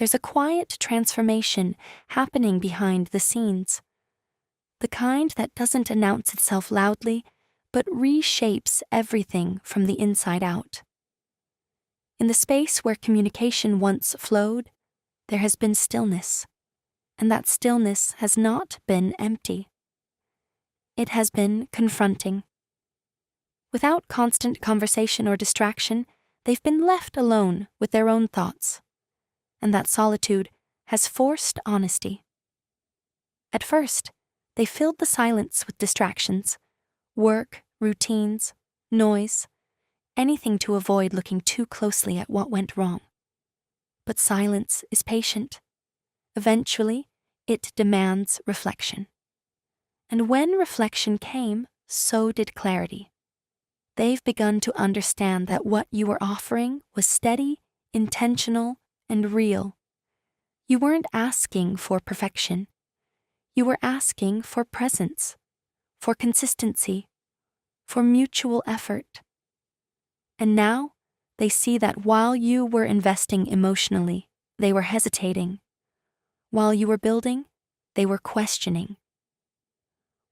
There's a quiet transformation happening behind the scenes. The kind that doesn't announce itself loudly, but reshapes everything from the inside out. In the space where communication once flowed, there has been stillness, and that stillness has not been empty. It has been confronting. Without constant conversation or distraction, they've been left alone with their own thoughts, and that solitude has forced honesty. At first, they filled the silence with distractions, work, routines, noise, anything to avoid looking too closely at what went wrong. But silence is patient. Eventually, it demands reflection. And when reflection came, so did clarity. They've begun to understand that what you were offering was steady, intentional, and real. You weren't asking for perfection. You were asking for presence, for consistency, for mutual effort. And now, they see that while you were investing emotionally, they were hesitating. While you were building, they were questioning.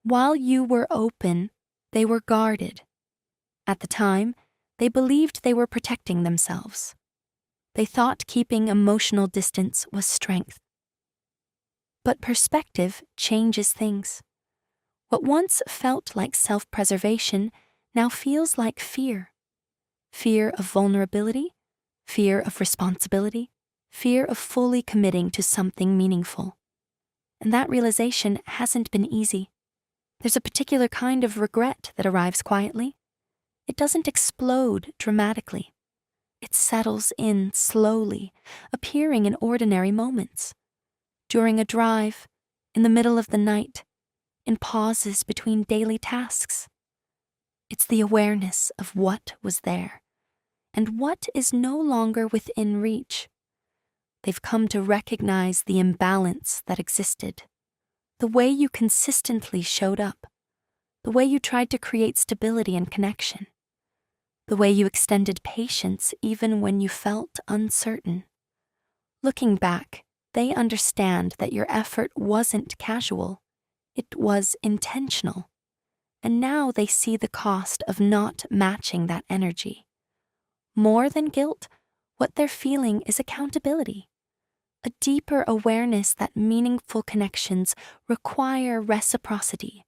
While you were open, they were guarded. At the time, they believed they were protecting themselves. They thought keeping emotional distance was strength. But perspective changes things. What once felt like self-preservation now feels like fear. Fear of vulnerability, fear of responsibility, fear of fully committing to something meaningful. And that realization hasn't been easy. There's a particular kind of regret that arrives quietly. It doesn't explode dramatically. It settles in slowly, appearing in ordinary moments. During a drive, in the middle of the night, in pauses between daily tasks. It's the awareness of what was there, and what is no longer within reach. They've come to recognize the imbalance that existed, the way you consistently showed up, the way you tried to create stability and connection, the way you extended patience even when you felt uncertain. Looking back, they understand that your effort wasn't casual, it was intentional. And now they see the cost of not matching that energy. More than guilt, what they're feeling is accountability. A deeper awareness that meaningful connections require reciprocity.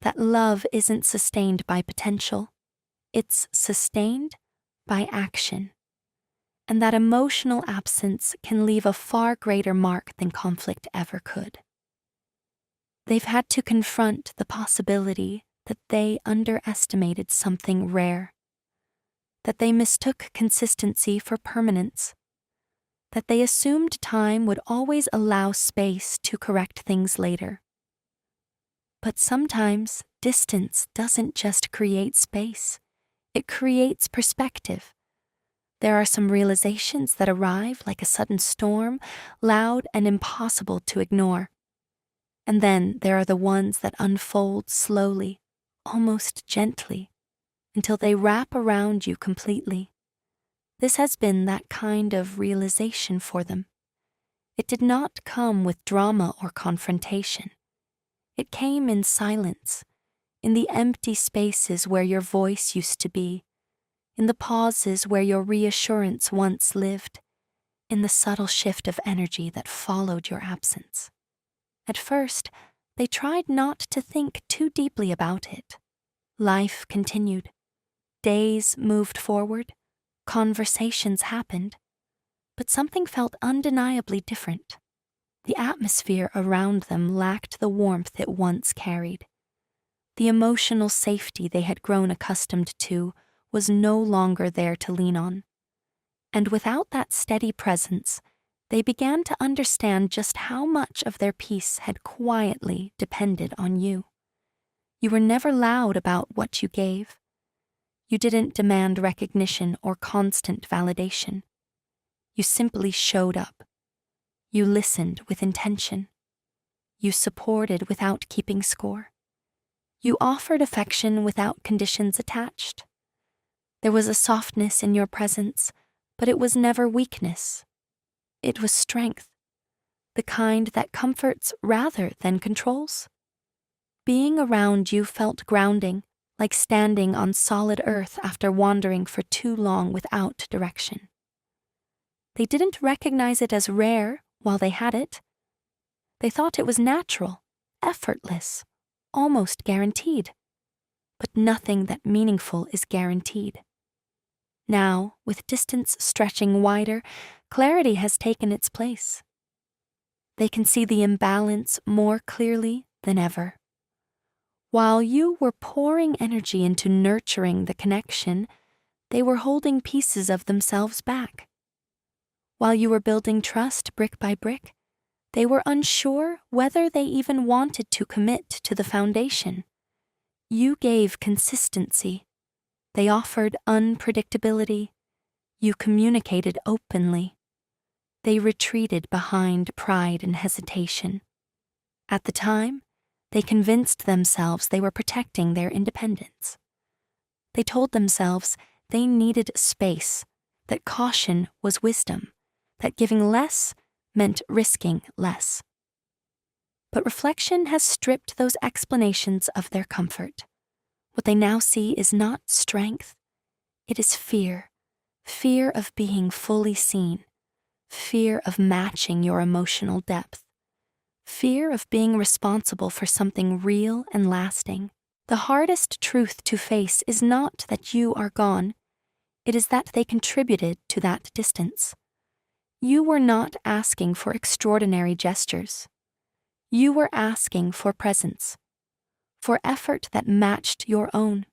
That love isn't sustained by potential, it's sustained by action. And that emotional absence can leave a far greater mark than conflict ever could. They've had to confront the possibility that they underestimated something rare, that they mistook consistency for permanence, that they assumed time would always allow space to correct things later. But sometimes distance doesn't just create space, it creates perspective. There are some realizations that arrive like a sudden storm, loud and impossible to ignore. And then there are the ones that unfold slowly, almost gently, until they wrap around you completely. This has been that kind of realization for them. It did not come with drama or confrontation. It came in silence, in the empty spaces where your voice used to be, in the pauses where your reassurance once lived, in the subtle shift of energy that followed your absence. At first, they tried not to think too deeply about it. Life continued. Days moved forward. Conversations happened. But something felt undeniably different. The atmosphere around them lacked the warmth it once carried. The emotional safety they had grown accustomed to was no longer there to lean on. And without that steady presence, they began to understand just how much of their peace had quietly depended on you. You were never loud about what you gave. You didn't demand recognition or constant validation. You simply showed up. You listened with intention. You supported without keeping score. You offered affection without conditions attached. There was a softness in your presence, but it was never weakness. it was strength, the kind that comforts rather than controls. Being around you felt grounding, like standing on solid earth after wandering for too long without direction. They didn't recognize it as rare while they had it. They thought it was natural, effortless, almost guaranteed. But nothing that meaningful is guaranteed. Now, with distance stretching wider, clarity has taken its place. They can see the imbalance more clearly than ever. While you were pouring energy into nurturing the connection, they were holding pieces of themselves back. While you were building trust brick by brick, they were unsure whether they even wanted to commit to the foundation. You gave consistency. They offered unpredictability. You communicated openly. They retreated behind pride and hesitation. At the time, they convinced themselves they were protecting their independence. They told themselves they needed space, that caution was wisdom, that giving less meant risking less. But reflection has stripped those explanations of their comfort. What they now see is not strength. It is fear. Fear of being fully seen. Fear of matching your emotional depth. Fear of being responsible for something real and lasting. The hardest truth to face is not that you are gone. It is that they contributed to that distance. You were not asking for extraordinary gestures. You were asking for presence, for effort that matched your own,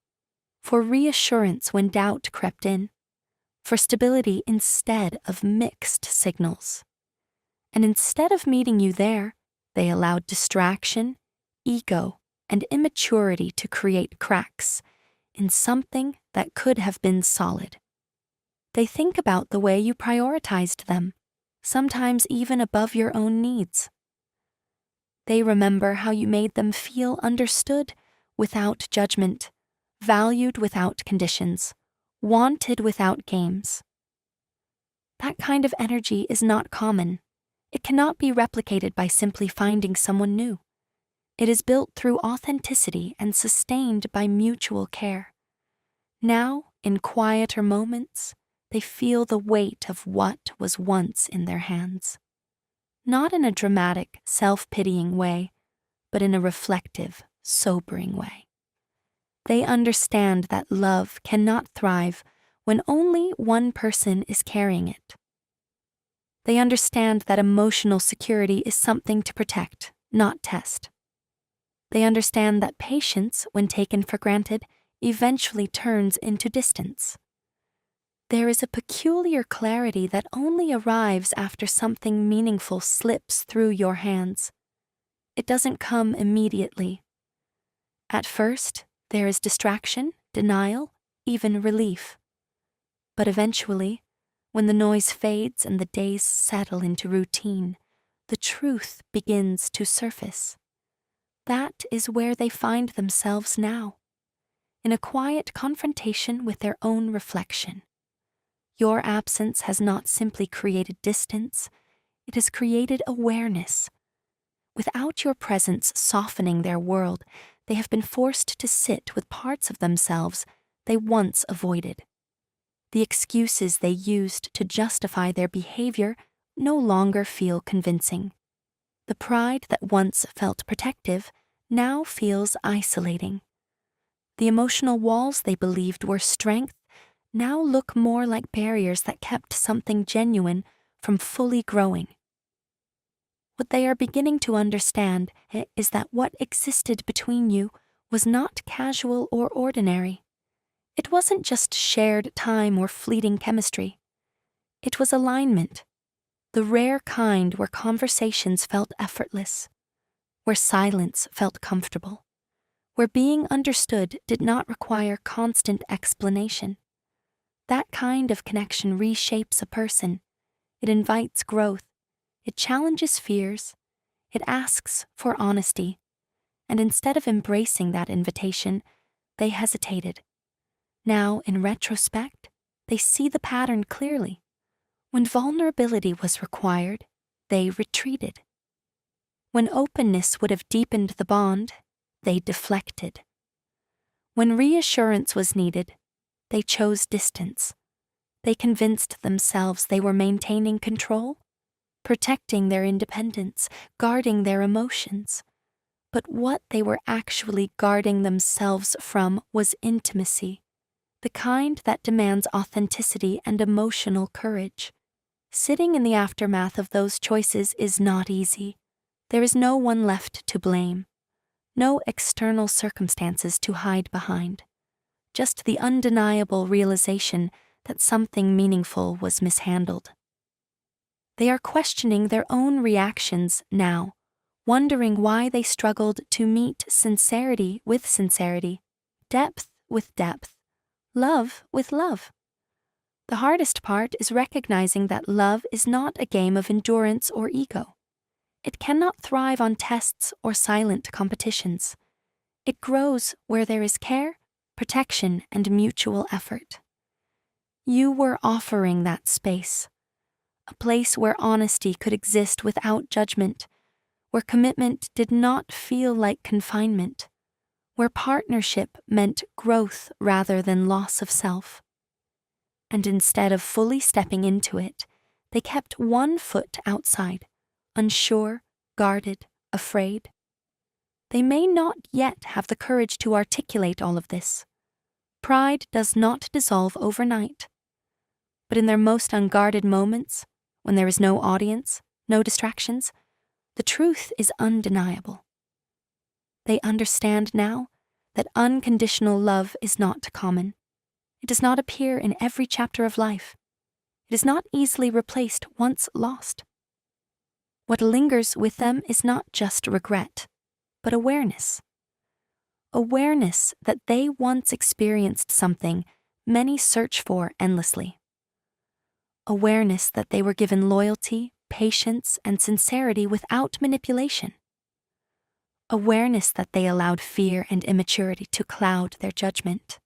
for reassurance when doubt crept in, for stability instead of mixed signals. And instead of meeting you there, they allowed distraction, ego, and immaturity to create cracks in something that could have been solid. They think about the way you prioritized them, sometimes even above your own needs. They remember how you made them feel understood without judgment, valued without conditions, wanted without games. That kind of energy is not common. It cannot be replicated by simply finding someone new. It is built through authenticity and sustained by mutual care. Now, in quieter moments, they feel the weight of what was once in their hands. Not in a dramatic, self-pitying way, but in a reflective, sobering way. They understand that love cannot thrive when only one person is carrying it. They understand that emotional security is something to protect, not test. They understand that patience, when taken for granted, eventually turns into distance. There is a peculiar clarity that only arrives after something meaningful slips through your hands. It doesn't come immediately. At first, there is distraction, denial, even relief. But eventually, when the noise fades and the days settle into routine, the truth begins to surface. That is where they find themselves now, in a quiet confrontation with their own reflection. Your absence has not simply created distance, it has created awareness. Without your presence softening their world, they have been forced to sit with parts of themselves they once avoided. The excuses they used to justify their behavior no longer feel convincing. The pride that once felt protective now feels isolating. The emotional walls they believed were strength now look more like barriers that kept something genuine from fully growing. What they are beginning to understand is that what existed between you was not casual or ordinary. It wasn't just shared time or fleeting chemistry. It was alignment, the rare kind where conversations felt effortless, where silence felt comfortable, where being understood did not require constant explanation. That kind of connection reshapes a person. It invites growth. It challenges fears. It asks for honesty. And instead of embracing that invitation, they hesitated. Now, in retrospect, they see the pattern clearly. When vulnerability was required, they retreated. When openness would have deepened the bond, they deflected. When reassurance was needed, they chose distance. They convinced themselves they were maintaining control, protecting their independence, guarding their emotions. But what they were actually guarding themselves from was intimacy, the kind that demands authenticity and emotional courage. Sitting in the aftermath of those choices is not easy. There is no one left to blame, no external circumstances to hide behind, just the undeniable realization that something meaningful was mishandled. They are questioning their own reactions now, wondering why they struggled to meet sincerity with sincerity, depth with depth, love with love. The hardest part is recognizing that love is not a game of endurance or ego. It cannot thrive on tests or silent competitions. It grows where there is care, protection, and mutual effort. You were offering that space, a place where honesty could exist without judgment, where commitment did not feel like confinement, where partnership meant growth rather than loss of self. And instead of fully stepping into it, they kept one foot outside, unsure, guarded, afraid. They may not yet have the courage to articulate all of this. Pride does not dissolve overnight. But in their most unguarded moments, when there is no audience, no distractions, the truth is undeniable. They understand now that unconditional love is not common. It does not appear in every chapter of life. It is not easily replaced once lost. What lingers with them is not just regret, but awareness. Awareness that they once experienced something many search for endlessly. Awareness that they were given loyalty, patience, and sincerity without manipulation. Awareness that they allowed fear and immaturity to cloud their judgment.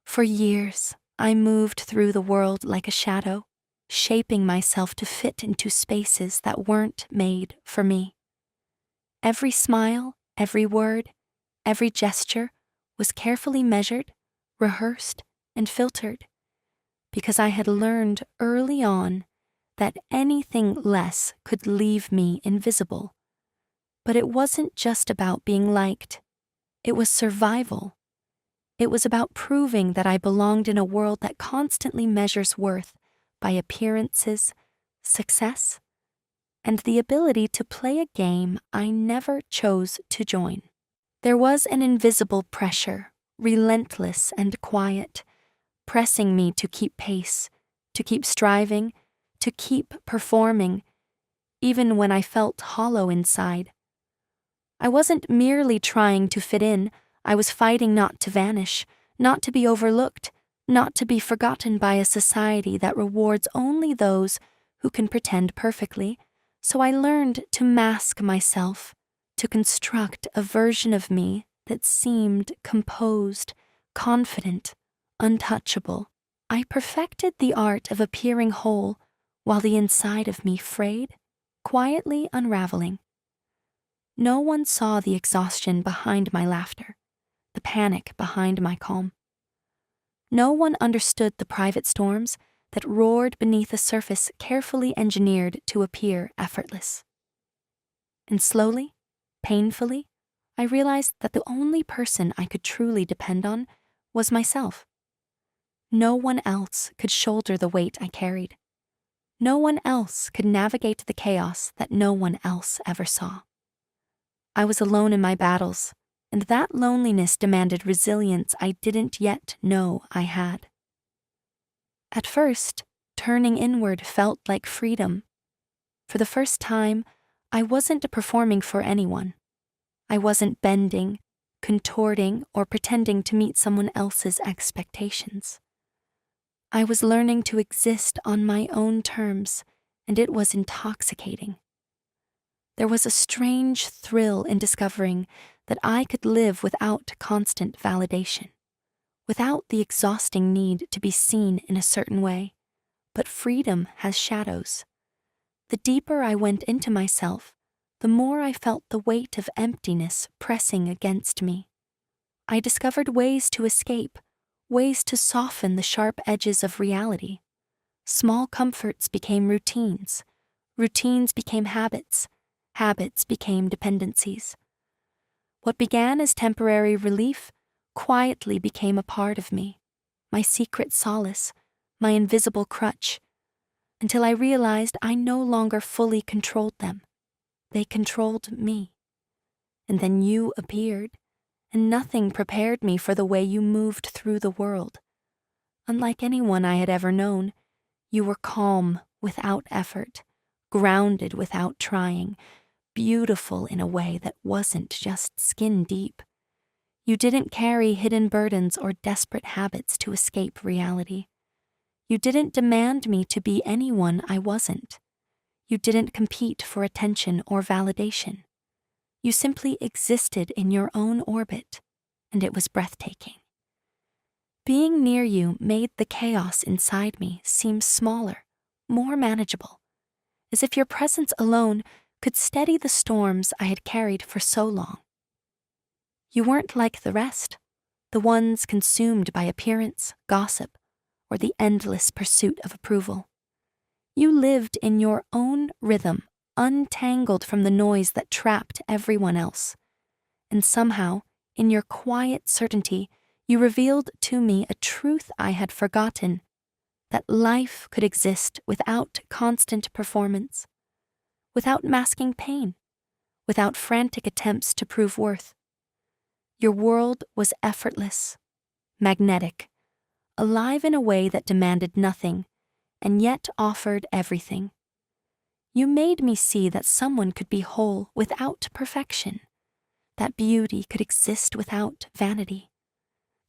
For years, I moved through the world like a shadow, shaping myself to fit into spaces that weren't made for me. Every smile, every word, every gesture was carefully measured, rehearsed, and filtered, because I had learned early on that anything less could leave me invisible. But it wasn't just about being liked. It was survival. It was about proving that I belonged in a world that constantly measures worth by appearances, success, and the ability to play a game I never chose to join. There was an invisible pressure, relentless and quiet, pressing me to keep pace, to keep striving, to keep performing, even when I felt hollow inside. I wasn't merely trying to fit in. I was fighting not to vanish, not to be overlooked, not to be forgotten by a society that rewards only those who can pretend perfectly. So I learned to mask myself, to construct a version of me that seemed composed, confident, untouchable. I perfected the art of appearing whole while the inside of me frayed, quietly unraveling. No one saw the exhaustion behind my laughter, the panic behind my calm. No one understood the private storms that roared beneath a surface carefully engineered to appear effortless. And slowly, painfully, I realized that the only person I could truly depend on was myself. No one else could shoulder the weight I carried. No one else could navigate the chaos that no one else ever saw. I was alone in my battles, and that loneliness demanded resilience I didn't yet know I had. At first, turning inward felt like freedom. For the first time, I wasn't performing for anyone. I wasn't bending, contorting, or pretending to meet someone else's expectations. I was learning to exist on my own terms, and it was intoxicating. There was a strange thrill in discovering that I could live without constant validation, without the exhausting need to be seen in a certain way, but freedom has shadows. The deeper I went into myself, the more I felt the weight of emptiness pressing against me. I discovered ways to escape, ways to soften the sharp edges of reality. Small comforts became routines. Routines became habits. Habits became dependencies. What began as temporary relief quietly became a part of me, my secret solace, my invisible crutch, until I realized I no longer fully controlled them. They controlled me. And then you appeared, and nothing prepared me for the way you moved through the world. Unlike anyone I had ever known, you were calm without effort, grounded without trying, beautiful in a way that wasn't just skin deep. You didn't carry hidden burdens or desperate habits to escape reality. You didn't demand me to be anyone I wasn't. You didn't compete for attention or validation. You simply existed in your own orbit, and it was breathtaking. Being near you made the chaos inside me seem smaller, more manageable, as if your presence alone could steady the storms I had carried for so long. You weren't like the rest, the ones consumed by appearance, gossip, or the endless pursuit of approval. You lived in your own rhythm, untangled from the noise that trapped everyone else. And somehow, in your quiet certainty, you revealed to me a truth I had forgotten, that life could exist without constant performance, without masking pain, without frantic attempts to prove worth. Your world was effortless, magnetic, alive in a way that demanded nothing, and yet offered everything. You made me see that someone could be whole without perfection, that beauty could exist without vanity,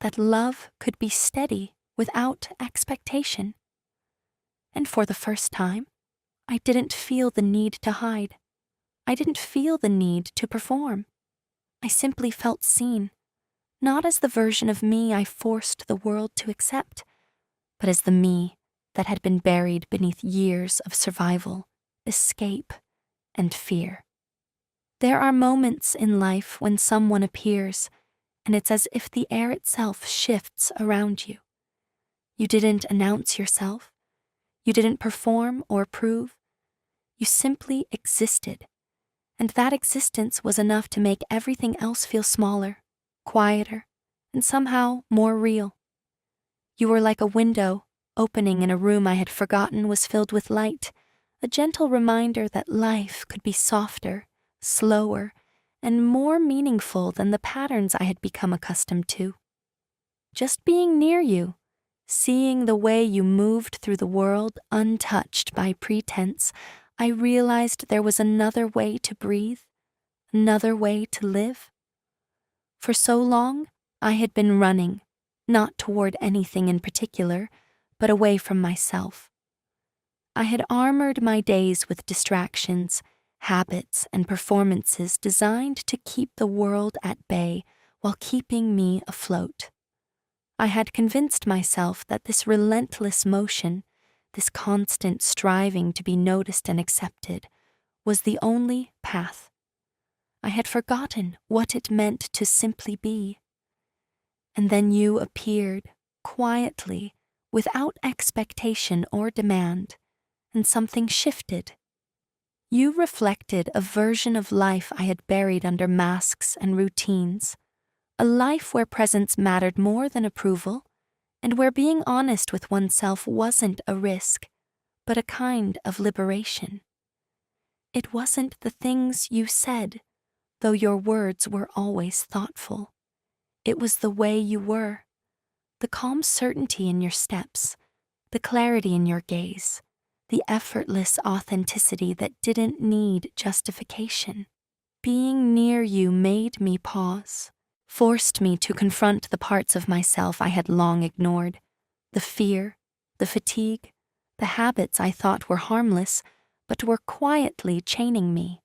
that love could be steady without expectation. And for the first time, I didn't feel the need to hide. I didn't feel the need to perform. I simply felt seen, not as the version of me I forced the world to accept, but as the me that had been buried beneath years of survival, escape, and fear. There are moments in life when someone appears, and it's as if the air itself shifts around you. You didn't announce yourself. You didn't perform or prove. You simply existed, and that existence was enough to make everything else feel smaller, quieter, and somehow more real. You were like a window opening in a room I had forgotten was filled with light, a gentle reminder that life could be softer, slower, and more meaningful than the patterns I had become accustomed to. Just being near you, seeing the way you moved through the world untouched by pretense, I realized there was another way to breathe, another way to live. For so long, I had been running, not toward anything in particular, but away from myself. I had armored my days with distractions, habits, and performances designed to keep the world at bay while keeping me afloat. I had convinced myself that this relentless motion, this constant striving to be noticed and accepted, was the only path. I had forgotten what it meant to simply be. And then you appeared, quietly, without expectation or demand, and something shifted. You reflected a version of life I had buried under masks and routines, a life where presence mattered more than approval, and where being honest with oneself wasn't a risk, but a kind of liberation. It wasn't the things you said, though your words were always thoughtful. It was the way you were, the calm certainty in your steps, the clarity in your gaze, the effortless authenticity that didn't need justification. Being near you made me pause, forced me to confront the parts of myself I had long ignored, the fear, the fatigue, the habits I thought were harmless, but were quietly chaining me.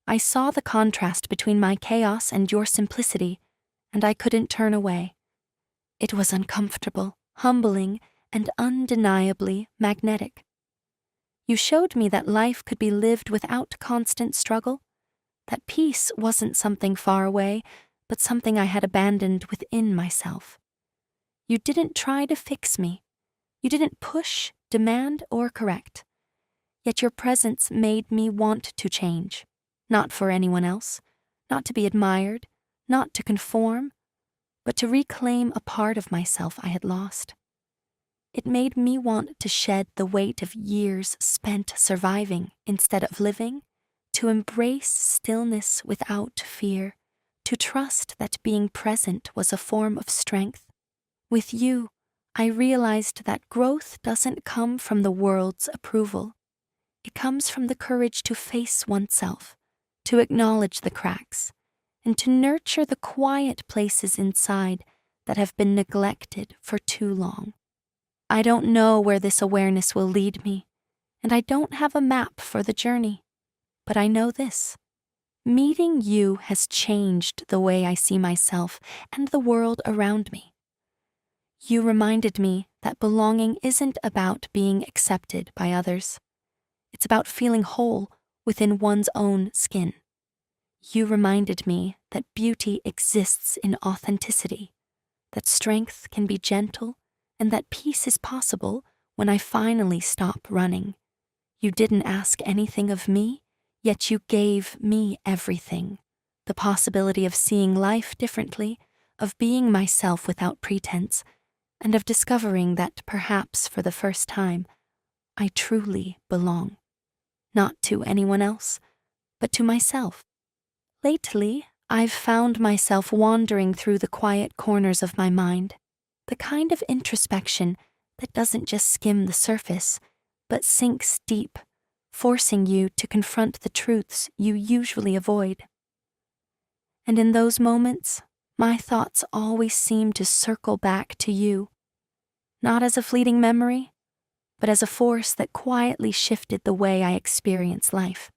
I saw the contrast between my chaos and your simplicity, and I couldn't turn away. It was uncomfortable, humbling, and undeniably magnetic. You showed me that life could be lived without constant struggle, that peace wasn't something far away, but something I had abandoned within myself. You didn't try to fix me. You didn't push, demand, or correct. Yet your presence made me want to change, not for anyone else, not to be admired, not to conform, but to reclaim a part of myself I had lost. It made me want to shed the weight of years spent surviving instead of living, to embrace stillness without fear, to trust that being present was a form of strength. With you, I realized that growth doesn't come from the world's approval. It comes from the courage to face oneself, to acknowledge the cracks, and to nurture the quiet places inside that have been neglected for too long. I don't know where this awareness will lead me, and I don't have a map for the journey, but I know this. Meeting you has changed the way I see myself and the world around me. You reminded me that belonging isn't about being accepted by others. It's about feeling whole within one's own skin. You reminded me that beauty exists in authenticity, that strength can be gentle, and that peace is possible when I finally stop running. You didn't ask anything of me, yet you gave me everything. The possibility of seeing life differently, of being myself without pretense, and of discovering that perhaps for the first time, I truly belong. Not to anyone else, but to myself. Lately, I've found myself wandering through the quiet corners of my mind, the kind of introspection that doesn't just skim the surface, but sinks deep, forcing you to confront the truths you usually avoid. And in those moments, my thoughts always seem to circle back to you, not as a fleeting memory, but as a force that quietly shifted the way I experience life.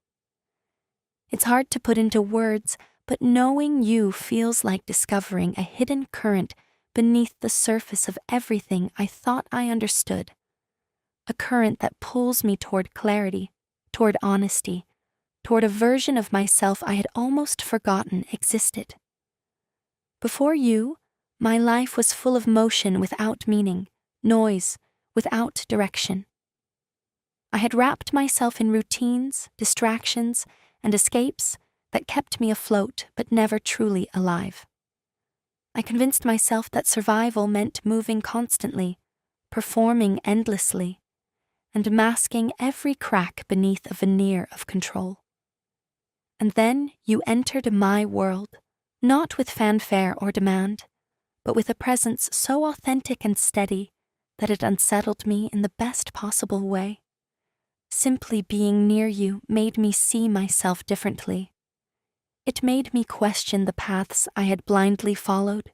It's hard to put into words, but knowing you feels like discovering a hidden current beneath the surface of everything I thought I understood. A current that pulls me toward clarity, toward honesty, toward a version of myself I had almost forgotten existed. Before you, my life was full of motion without meaning, noise, without direction. I had wrapped myself in routines, distractions, and escapes that kept me afloat but never truly alive. I convinced myself that survival meant moving constantly, performing endlessly, and masking every crack beneath a veneer of control. And then you entered my world, not with fanfare or demand, but with a presence so authentic and steady that it unsettled me in the best possible way. Simply being near you made me see myself differently. It made me question the paths I had blindly followed,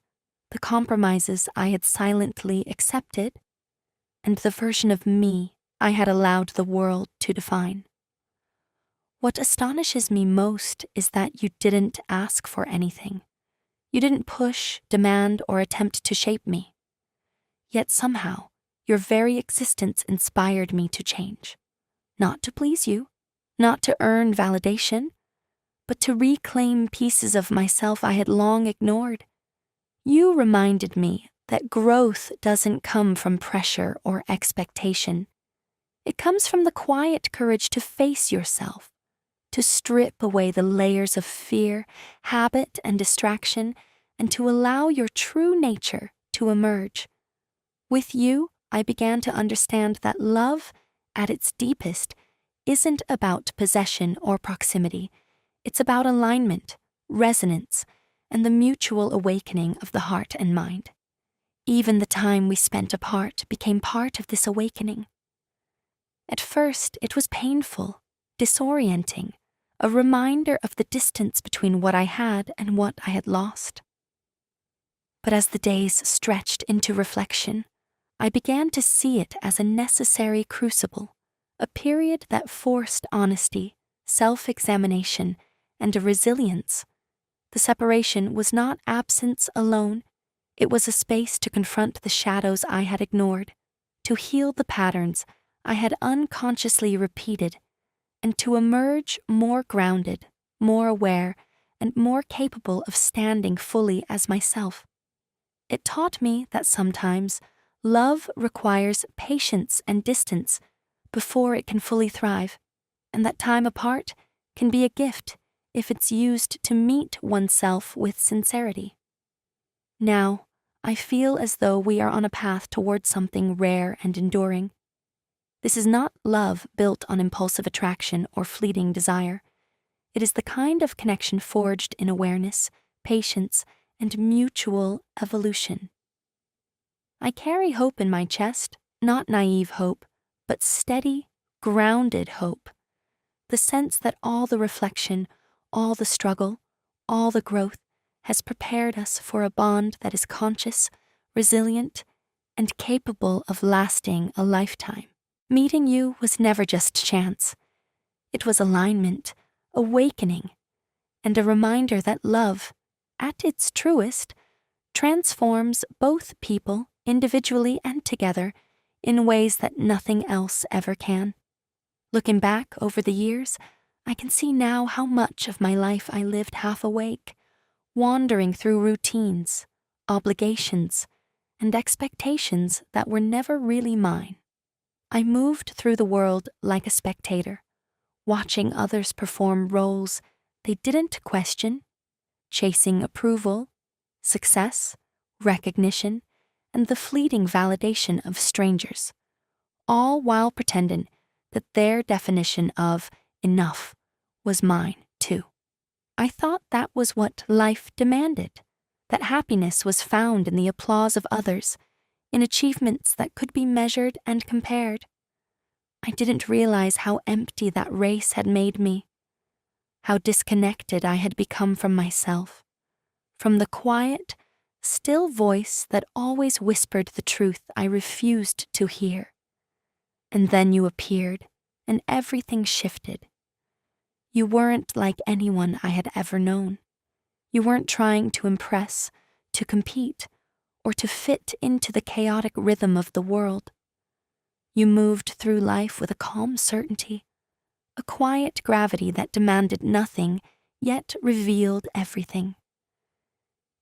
the compromises I had silently accepted, and the version of me I had allowed the world to define. What astonishes me most is that you didn't ask for anything. You didn't push, demand, or attempt to shape me. Yet somehow, your very existence inspired me to change. Not to please you, not to earn validation, but to reclaim pieces of myself I had long ignored. You reminded me that growth doesn't come from pressure or expectation. It comes from the quiet courage to face yourself, to strip away the layers of fear, habit, and distraction, and to allow your true nature to emerge. With you, I began to understand that love, at its deepest, isn't about possession or proximity. It's about alignment, resonance, and the mutual awakening of the heart and mind. Even the time we spent apart became part of this awakening. At first, it was painful, disorienting, a reminder of the distance between what I had and what I had lost. But as the days stretched into reflection, I began to see it as a necessary crucible, a period that forced honesty, self-examination, and a resilience. The separation was not absence alone, it was a space to confront the shadows I had ignored, to heal the patterns I had unconsciously repeated, and to emerge more grounded, more aware, and more capable of standing fully as myself. It taught me that sometimes love requires patience and distance before it can fully thrive, and that time apart can be a gift if it's used to meet oneself with sincerity. Now, I feel as though we are on a path towards something rare and enduring. This is not love built on impulsive attraction or fleeting desire. It is the kind of connection forged in awareness, patience, and mutual evolution. I carry hope in my chest, not naive hope, but steady, grounded hope. The sense that all the reflection, all the struggle, all the growth has prepared us for a bond that is conscious, resilient, and capable of lasting a lifetime. Meeting you was never just chance. It was alignment, awakening, and a reminder that love, at its truest, transforms both people, individually and together, in ways that nothing else ever can. Looking back over the years, I can see now how much of my life I lived half awake, wandering through routines, obligations, and expectations that were never really mine. I moved through the world like a spectator, watching others perform roles they didn't question, chasing approval, success, recognition, and the fleeting validation of strangers, all while pretending that their definition of enough was mine, too. I thought that was what life demanded, that happiness was found in the applause of others, in achievements that could be measured and compared. I didn't realize how empty that race had made me, how disconnected I had become from myself, from the quiet, still voice that always whispered the truth I refused to hear. And then you appeared, and everything shifted. You weren't like anyone I had ever known. You weren't trying to impress, to compete, or to fit into the chaotic rhythm of the world. You moved through life with a calm certainty, a quiet gravity that demanded nothing, yet revealed everything.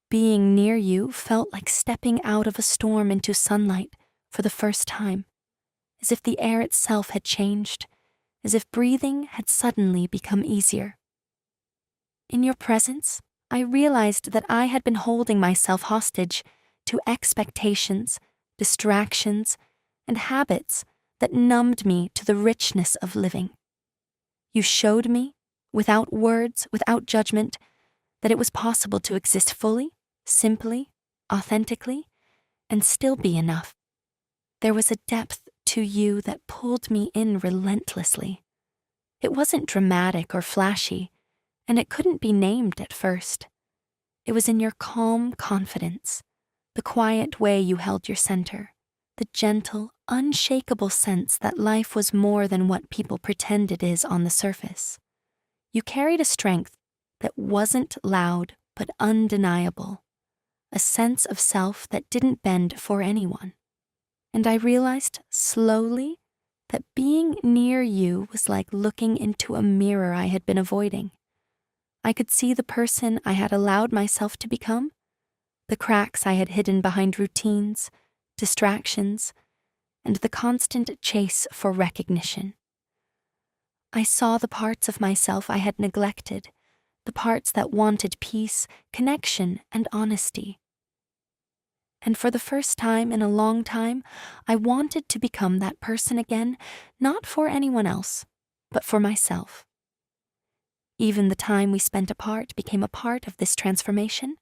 Being near you felt like stepping out of a storm into sunlight for the first time, as if the air itself had changed, as if breathing had suddenly become easier. In your presence, I realized that I had been holding myself hostage to expectations, distractions, and habits that numbed me to the richness of living. You showed me, without words, without judgment, that it was possible to exist fully, simply, authentically, and still be enough. There was a depth to you that pulled me in relentlessly. It wasn't dramatic or flashy, and it couldn't be named at first. It was in your calm confidence, the quiet way you held your center, the gentle, unshakable sense that life was more than what people pretend it is on the surface. You carried a strength that wasn't loud but undeniable, a sense of self that didn't bend for anyone. And I realized slowly that being near you was like looking into a mirror I had been avoiding. I could see the person I had allowed myself to become, the cracks I had hidden behind routines, distractions, and the constant chase for recognition. I saw the parts of myself I had neglected, the parts that wanted peace, connection, and honesty. And for the first time in a long time, I wanted to become that person again, not for anyone else, but for myself. Even the time we spent apart became a part of this transformation.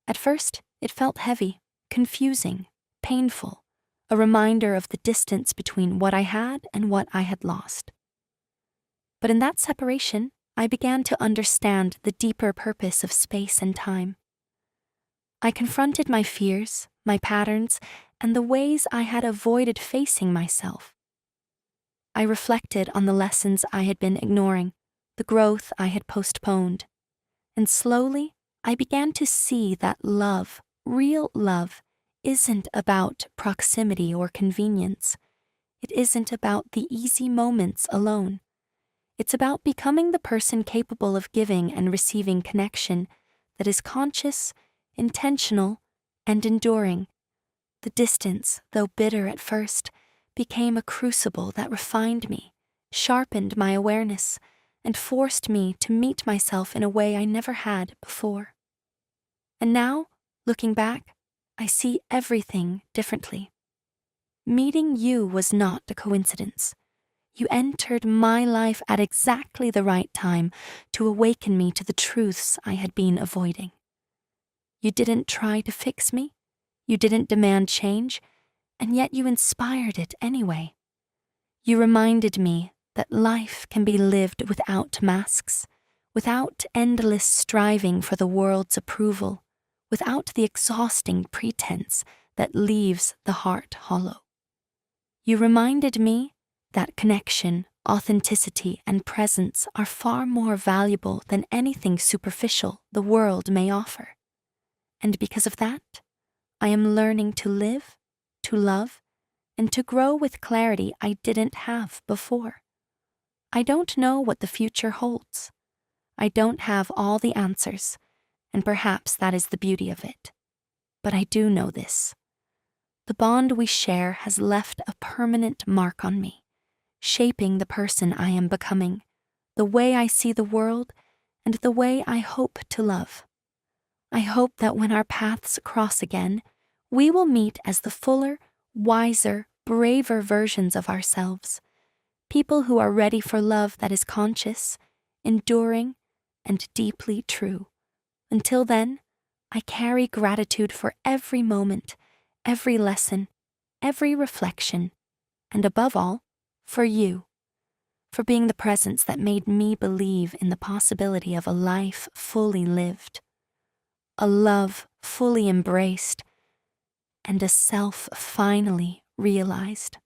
At first, it felt heavy, confusing, painful, a reminder of the distance between what I had and what I had lost. But in that separation, I began to understand the deeper purpose of space and time. I confronted my fears, my patterns, and the ways I had avoided facing myself. I reflected on the lessons I had been ignoring, the growth I had postponed, and slowly I began to see that love, real love, isn't about proximity or convenience. It isn't about the easy moments alone. It's about becoming the person capable of giving and receiving connection that is conscious, intentional, and enduring. The distance, though bitter at first, became a crucible that refined me, sharpened my awareness, and forced me to meet myself in a way I never had before. And now, looking back, I see everything differently. Meeting you was not a coincidence. You entered my life at exactly the right time to awaken me to the truths I had been avoiding. You didn't try to fix me, you didn't demand change, and yet you inspired it anyway. You reminded me that life can be lived without masks, without endless striving for the world's approval, without the exhausting pretense that leaves the heart hollow. You reminded me that connection, authenticity, and presence are far more valuable than anything superficial the world may offer. And because of that, I am learning to live, to love, and to grow with clarity I didn't have before. I don't know what the future holds. I don't have all the answers, and perhaps that is the beauty of it. But I do know this. The bond we share has left a permanent mark on me, shaping the person I am becoming, the way I see the world, and the way I hope to love. I hope that when our paths cross again, we will meet as the fuller, wiser, braver versions of ourselves, people who are ready for love that is conscious, enduring, and deeply true. Until then, I carry gratitude for every moment, every lesson, every reflection, and above all, for you, for being the presence that made me believe in the possibility of a life fully lived, a love fully embraced, and a self finally realized.